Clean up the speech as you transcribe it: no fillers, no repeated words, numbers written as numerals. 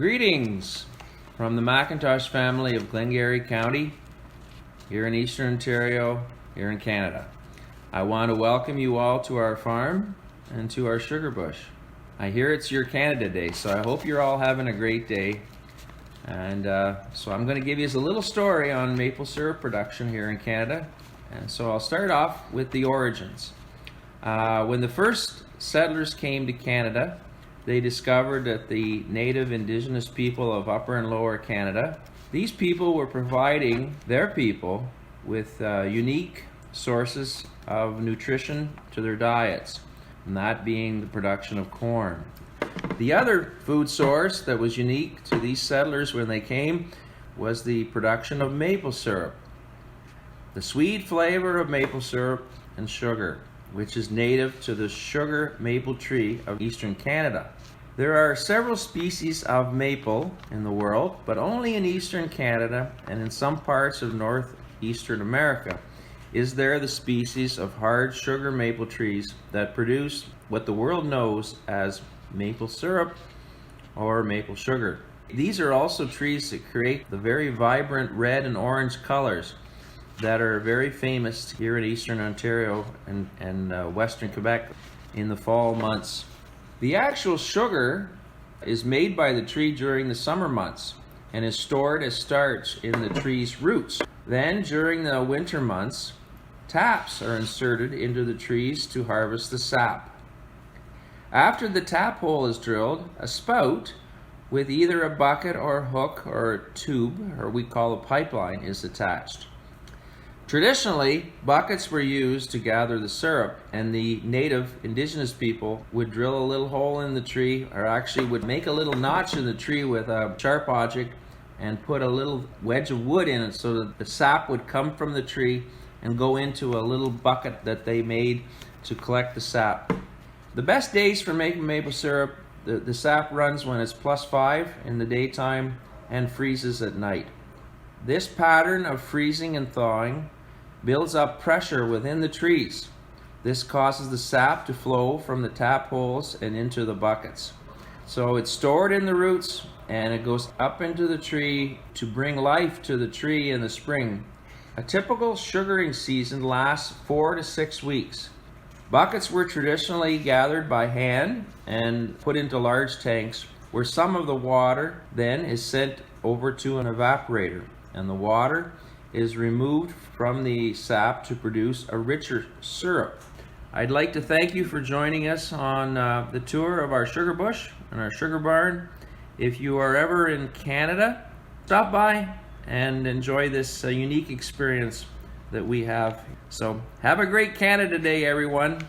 Greetings from the MacIntosh family of Glengarry County, here in Eastern Ontario, here in Canada. I want to welcome you all to our farm and to our sugar bush. I hear it's your Canada Day, so I hope you're all having a great day. And so I'm going to give you a little story on maple syrup production here in Canada. And so I'll start off with the origins. When the first settlers came to Canada, they discovered that the native indigenous people of Upper and Lower Canada, these people were providing their people with unique sources of nutrition to their diets, and that being the production of corn. The other food source that was unique to these settlers when they came was the production of maple syrup. The sweet flavor of maple syrup and sugar, which is native to the sugar maple tree of Eastern Canada. There are several species of maple in the world, but only in Eastern Canada and in some parts of northeastern America is there the species of hard sugar maple trees that produce what the world knows as maple syrup or maple sugar. These are also trees that create the very vibrant red and orange colors that are very famous here in Eastern Ontario and Western Quebec in the fall months. The actual sugar is made by the tree during the summer months and is stored as starch in the tree's roots. Then during the winter months, taps are inserted into the trees to harvest the sap. After the tap hole is drilled, a spout with either a bucket or hook or a tube, or we call a pipeline, is attached. Traditionally, buckets were used to gather the syrup, and the native indigenous people would drill a little hole in the tree, or actually would make a little notch in the tree with a sharp object and put a little wedge of wood in it so that the sap would come from the tree and go into a little bucket that they made to collect the sap. The best days for making maple syrup, the sap runs when it's +5 in the daytime and freezes at night. This pattern of freezing and thawing builds up pressure within the trees. This causes the sap to flow from the tap holes and into the buckets. So it's stored in the roots and it goes up into the tree to bring life to the tree in the spring. A typical sugaring season lasts 4 to 6 weeks. Buckets were traditionally gathered by hand and put into large tanks where some of the water then is sent over to an evaporator, and the water is removed from the sap to produce a richer syrup. I'd like to thank you for joining us on the tour of our sugar bush and our sugar barn. If you are ever in Canada, stop by and enjoy this unique experience that we have. So have a great Canada Day, everyone.